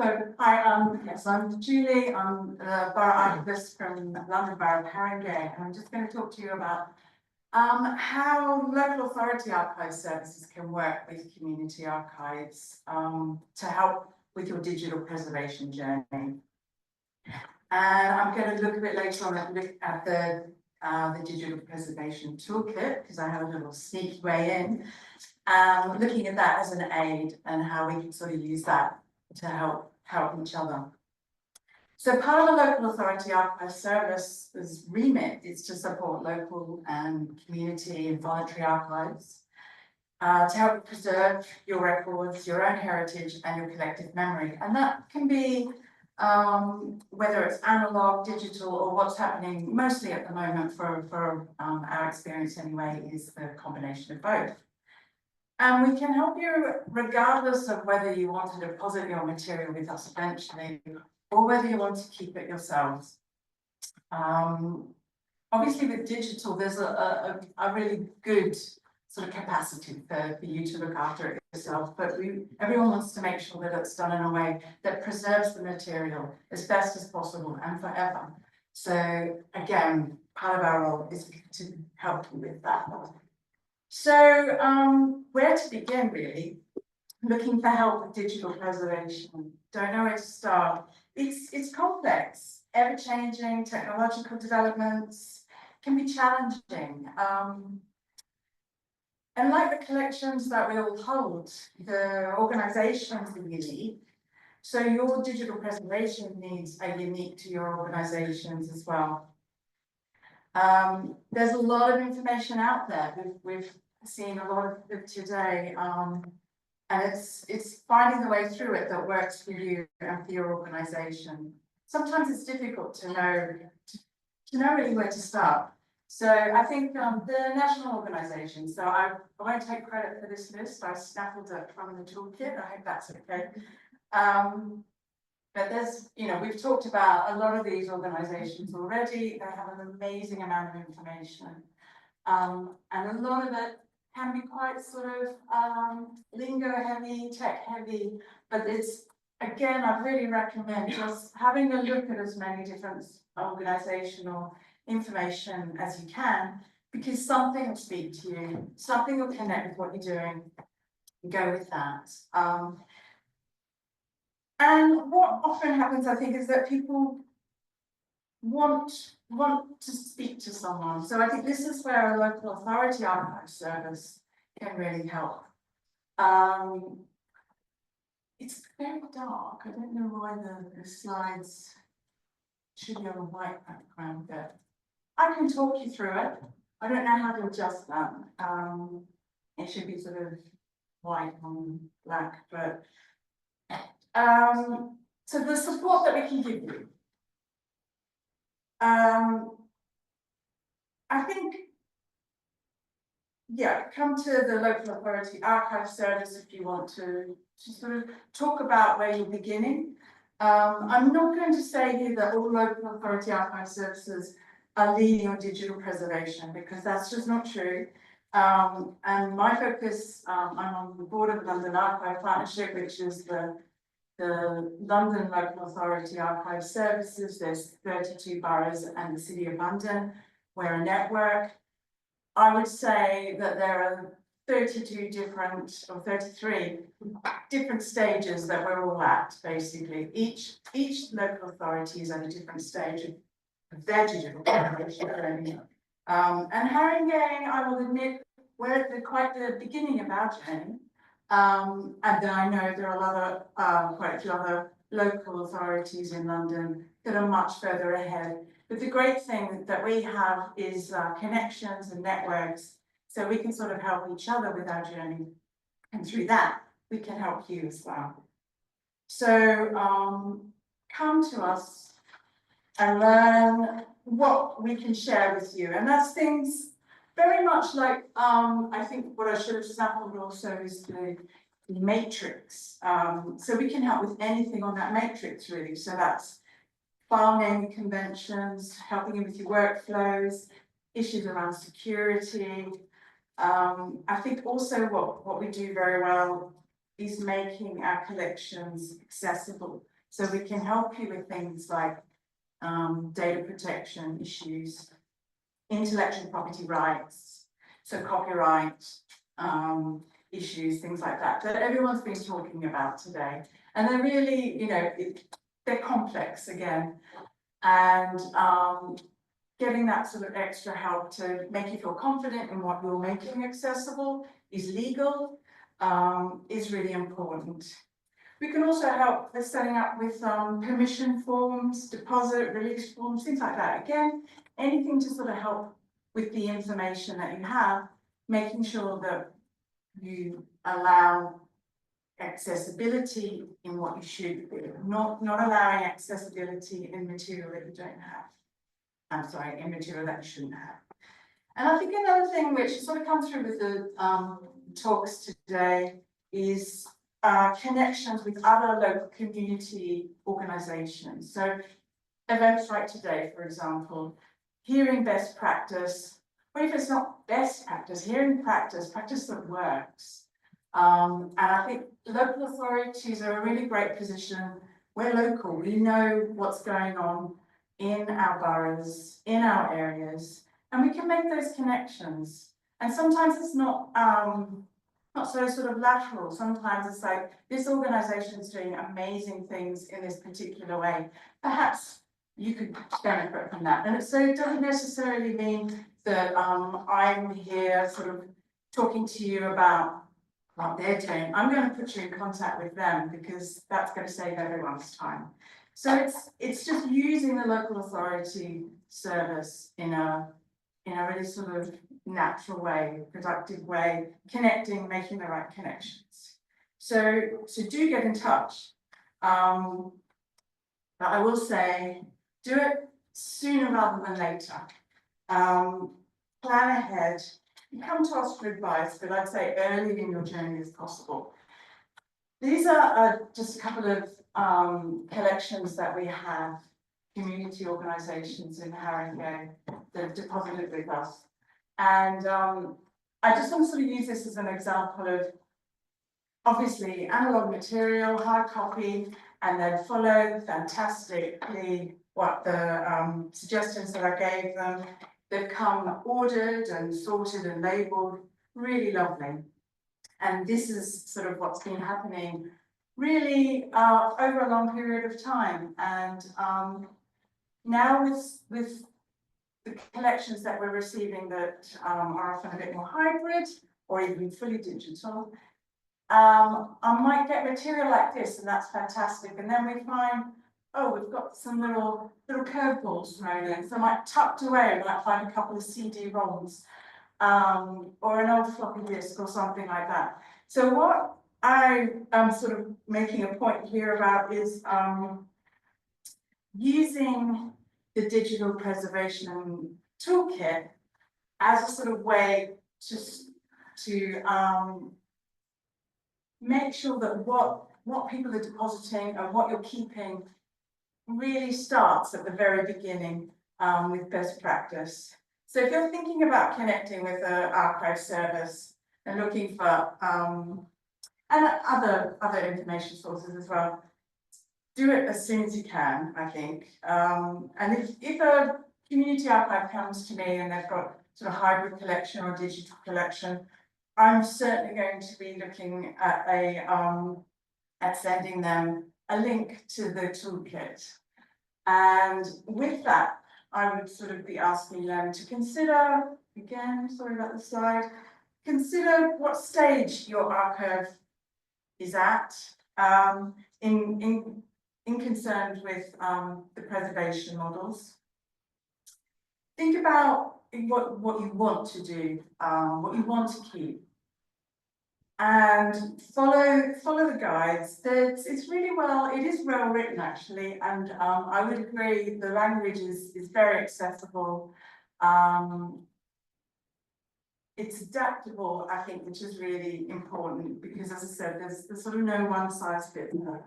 So, hi, yes, I'm Julie. I'm a borough archivist from London Borough of Haringey, and I'm just going to talk to you about how local authority archive services can work with community archives to help with your digital preservation journey. And I'm going to look a bit later on at the digital preservation toolkit, because I have a little sneaky way in, looking at that as an aid and how we can sort of use that to help each other. So part of the local authority archive service's remit is to support local and community and voluntary archives to help preserve your records, your own heritage and your collective memory. And that can be whether it's analog, digital, or what's happening mostly at the moment for our experience anyway, is the combination of both. And we can help you regardless of whether you want to deposit your material with us eventually or whether you want to keep it yourselves. Obviously with digital, there's a really good sort of capacity for you to look after it yourself, but everyone wants to make sure that it's done in a way that preserves the material as best as possible and forever. So again, part of our role is to help you with that. So where to begin really? Looking for help with digital preservation. Don't know where to start. It's complex, ever-changing technological developments can be challenging. And like the collections that we all hold, the organisations are unique. So your digital preservation needs are unique to your organisations as well. There's a lot of information out there. We've seen a lot of it today, and it's finding the way through it that works for you and for your organisation. Sometimes it's difficult to know really where to start. So I think the national organisations. So I won't take credit for this list. I snaffled it from the toolkit. I hope that's okay. But there's, we've talked about a lot of these organisations already. They have an amazing amount of information. And a lot of it can be quite sort of lingo heavy, tech heavy, but it's, again, I really recommend just having a look at as many different organisational information as you can, because something will speak to you, something will connect with what you're doing, go with that. And what often happens, I think, is that people want to speak to someone. So I think this is where a local authority archive service can really help. It's very dark. I don't know why the slides should be on a white background, but I can talk you through it. I don't know how to adjust that. It should be sort of white on black, but so the support that we can give you. I think, yeah, come to the local authority archive service if you want to sort of talk about where you're beginning. I'm not going to say here that all local authority archive services are leading on digital preservation, because that's just not true. And my focus, I'm on the board of the London Archive Partnership, which is the London Local Authority Archive Services. There's 32 boroughs and the City of London. We're a network. I would say that there are 33 different stages that we're all at, basically. Each local authority is at a different stage of their digital preservation journey. And Haringey, I will admit, we're at quite the beginning of our journey. And then I know there are quite a few other local authorities in London that are much further ahead. But the great thing that we have is connections and networks, so we can sort of help each other with our journey. And through that, we can help you as well. So come to us and learn what we can share with you. And that's things very much like, I think what I should have sampled also is the matrix. So we can help with anything on that matrix really. So that's file naming conventions, helping you with your workflows, issues around security. I think also what we do very well is making our collections accessible. So we can help you with things like data protection issues, intellectual property rights, so copyright issues, things like that everyone's been talking about today. And they're really, they're complex again. And getting that sort of extra help to make you feel confident in what you're making accessible, is legal, is really important. We can also help with setting up with permission forms, deposit, release forms, things like that. Again, anything to sort of help with the information that you have, making sure that you allow accessibility in what you should be, not allowing accessibility in material that you don't have. I'm sorry, in material that you shouldn't have. And I think another thing which sort of comes through with the talks today is connections with other local community organisations. So events like today, for example, hearing best practice, or if it's not best practice, hearing practice that works. And I think local authorities are a really great position. We're local, we know what's going on in our boroughs, in our areas, and we can make those connections. And sometimes it's not so sort of lateral. Sometimes it's like, this organisation is doing amazing things in this particular way. Perhaps you could benefit from that. And so it doesn't necessarily mean that I'm here sort of talking to you about what they're doing. I'm going to put you in contact with them because that's going to save everyone's time. So it's just using the local authority service in a really sort of natural way, productive way, connecting, making the right connections. So do get in touch. But I will say, do it sooner rather than later. Plan ahead. You come to us for advice, but I'd say early in your journey as possible. These are just a couple of collections that we have, community organisations in Haringey that have deposited with us. And I just want to sort of use this as an example of, obviously, analogue material, hard copy, and then follow fantastically what the suggestions that I gave them. They've come ordered and sorted and labelled, really lovely. And this is sort of what's been happening really over a long period of time. And now with the collections that we're receiving that are often a bit more hybrid or even fully digital, I might get material like this, and that's fantastic. And then we find, oh, we've got some little curveballs thrown in. So I might tucked away, I might find a couple of CD-ROMs or an old floppy disk or something like that. So what I am sort of making a point here about is using the digital preservation toolkit as a sort of way to make sure that what people are depositing and what you're keeping really starts at the very beginning with best practice. So if you're thinking about connecting with an archive service and looking for and other information sources as well, do it as soon as you can, I think. And if a community archive comes to me and they've got sort of hybrid collection or digital collection, I'm certainly going to be looking at sending them a link to the toolkit. And with that, I would sort of be asking them to consider, again, sorry about the slide, consider what stage your archive is at in concern with the preservation models. Think about what you want to do, what you want to keep, and follow the guides. It's really it is well written actually, and I would agree the language is very accessible. It's adaptable, I think, which is really important because, as I said, there's sort of no one size fits all.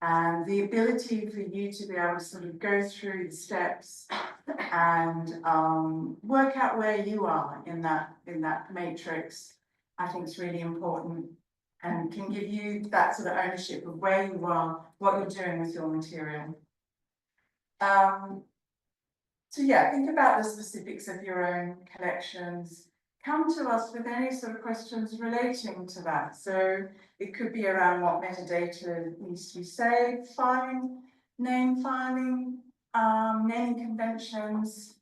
And the ability for you to be able to sort of go through the steps and work out where you are in that matrix, I think is really important. and can give you that sort of ownership of where you are, what you're doing with your material. So yeah, think about the specifics of your own collections. Come to us with any sort of questions relating to that. So it could be around what metadata needs to be saved, name filing, naming conventions.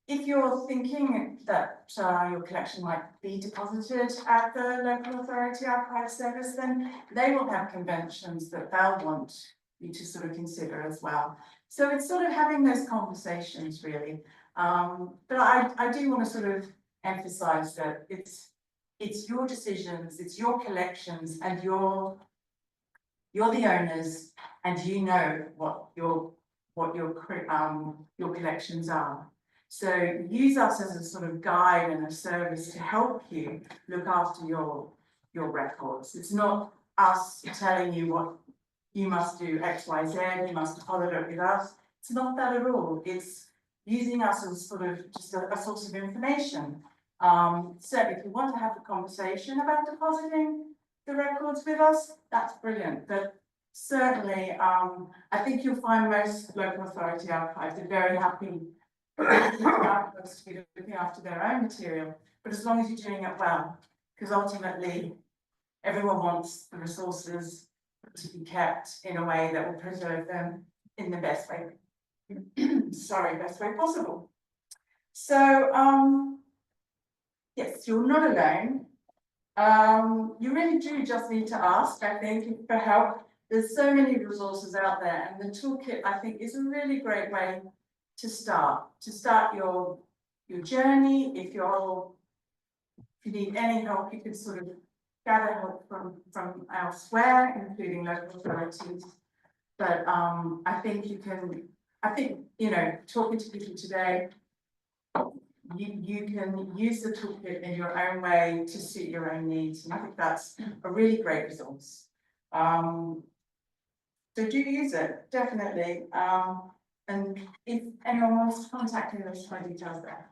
If you're thinking that your collection might be deposited at the local authority archive service, then they will have conventions that they'll want you to sort of consider as well. So it's sort of having those conversations really. But I do want to sort of emphasize that it's your decisions, it's your collections, and you're the owners, and you know what your collections are. So use us as a sort of guide and a service to help you look after your records. It's not us telling you what you must do X, Y, Z, you must deposit it with us. It's not that at all. It's using us as sort of just a source of information. So if you want to have a conversation about depositing the records with us, that's brilliant. But certainly, I think you'll find most local authority archives are very happy to be looking after their own material, but as long as you're doing it well, because ultimately everyone wants the resources to be kept in a way that will preserve them in the best way, best way possible. So, yes, you're not alone. You really do just need to ask, I think, for help. There's so many resources out there, and the toolkit, I think, is a really great way to start your journey. If you need any help, you can sort of gather help from elsewhere, including local authorities. But I think you know, talking to people today, you can use the toolkit in your own way to suit your own needs, and I think that's a really great resource. So do use it, definitely. And if anyone wants to contact me, there's my details there.